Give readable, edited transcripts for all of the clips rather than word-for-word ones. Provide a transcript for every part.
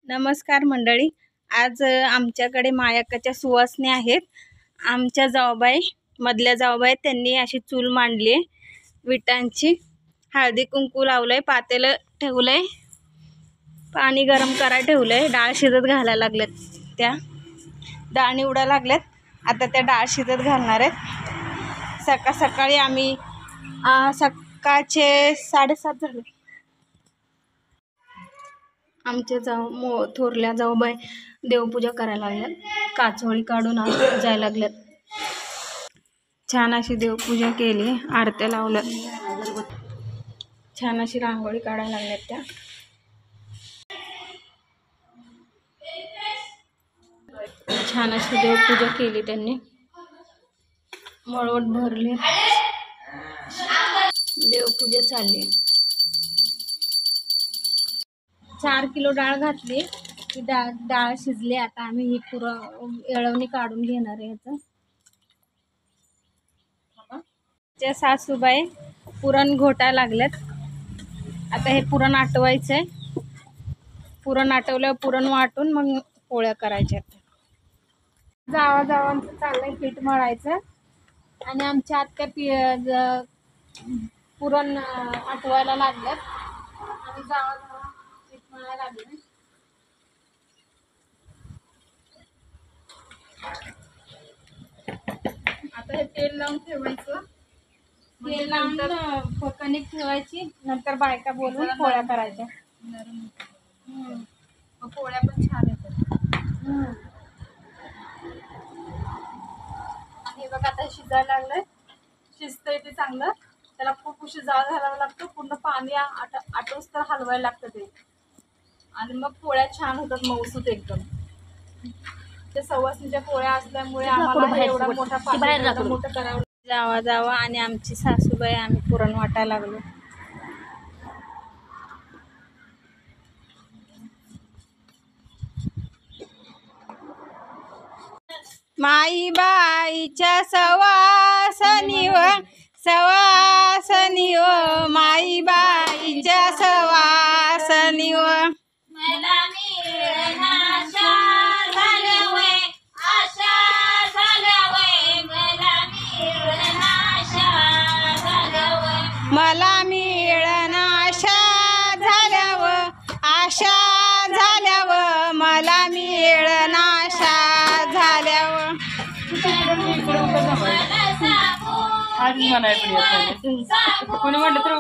नमस्कार मंडळी. आज आमच्याकडे मायाकाच्या सुवासने आहेत. आमच्या जाऊबाई, मधल्या जाऊबाई, त्यांनी अशी चूल मांडली आहे विटांची. हळदी कुंकू लावलंय, पातेलं ठेवलंय, पाणी गरम करायला ठेवलंय, डाळ शिजत घालायला लागल्यात. त्या डाळ निवडायला लागल्यात. आता त्या डाळ शिजत घालणार आहेत. सकाळी आम्ही सकाळचे 7:30 झाले. आमच्या थोरल्या जाऊबाई देवपूजा करायला लागल्यात. काचोळी काढून जायला लागल्यात. छान अशी देवपूजा केली, आरत्या लावल्यात, छान अशी रांगोळी काढायला लागल्यात. त्या छान अशी देवपूजा केली त्यांनी. मळवट भरले, देवपूजा चालली. 4 किलो डाळ घातली. ती डाळ शिजली. आता आम्ही ही येळवणी काढून घेणार आहे. ह्याचं सासूबाई पुरण घोटा लागल्यात. आता हे पुरण आटवायचंय. पुरण आटवल्यावर पुरण वाटून मग पोळ्या करायच्या. जावांचं चाललंय पीठ मळायचं. आणि आमच्या आत्या पुरण आटवायला लागल्यात. आणि जावा पीठ मळायला लागले. आता हे तेल लावून ठेवायचं. तेल लावून कणिक ठेवायची. नंतर बायका बोलून पोळ्या करायच्या. पोळ्या पण छान येतात. आणि बघा आता शिजायला लागलंय. शिजतंय ते चांगलं. त्याला खूप उशीर जाळ घालावं लागतं. पूर्ण पाणी आटोस तर हलवायला लागतं ते. आणि मग पोळ्या छान होतात, मऊसूत एकदम. ते सवासणीच्या पोळ्या असल्यामुळे आम्हाला एवढा मोठा मोठं करावं. जावा आणि आमची सासूबाई आम्ही पुरण वाटायला लागलो. माईबाईच्या सवासनीव माईबाईच्या सवासनीव मला मिळणं आशा झाल्यावर मला मिळणं आशा झाल्यावर. कोणी म्हणलं तर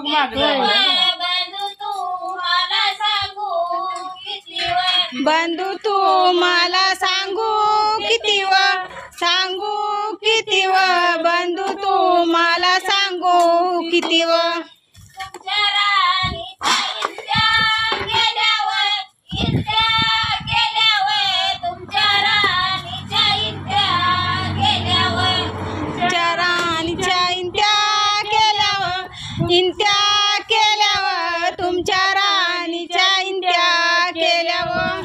बंधू तू मला सांगू किती व बंधू तू मला सांगू किती व. इंत्या केल्यावर तुमच्या राणीच्या इंत्या केल्यावर.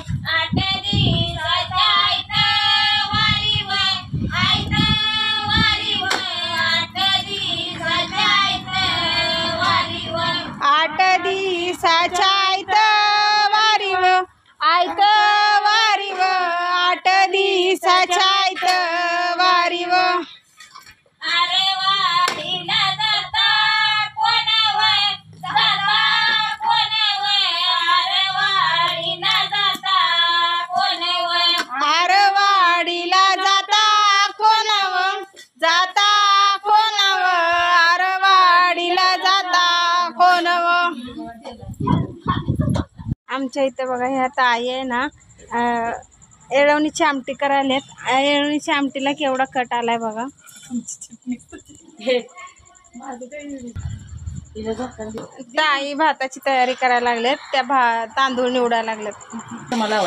आठ दिवसाच्या आयतवारीव 8 दिवसाच्या आयतवारीव. आरवाडीला जाता कोणाव आरवाडीला जाता कोणाव. आमच्या इथं बघा ह्या ताई आहे ना, येळवणीची आमटी करायल्यात. येळवणीच्या आमटीला केवढा कट आलाय बघा. ताई भाताची तयारी करायला लागल्यात. त्या तांदूळ निवडायला लागल्यात. मला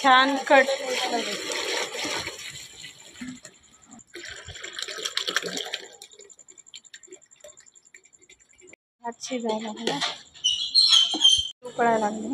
छान कट. भात शिजायला लागला, उकळायला लागले.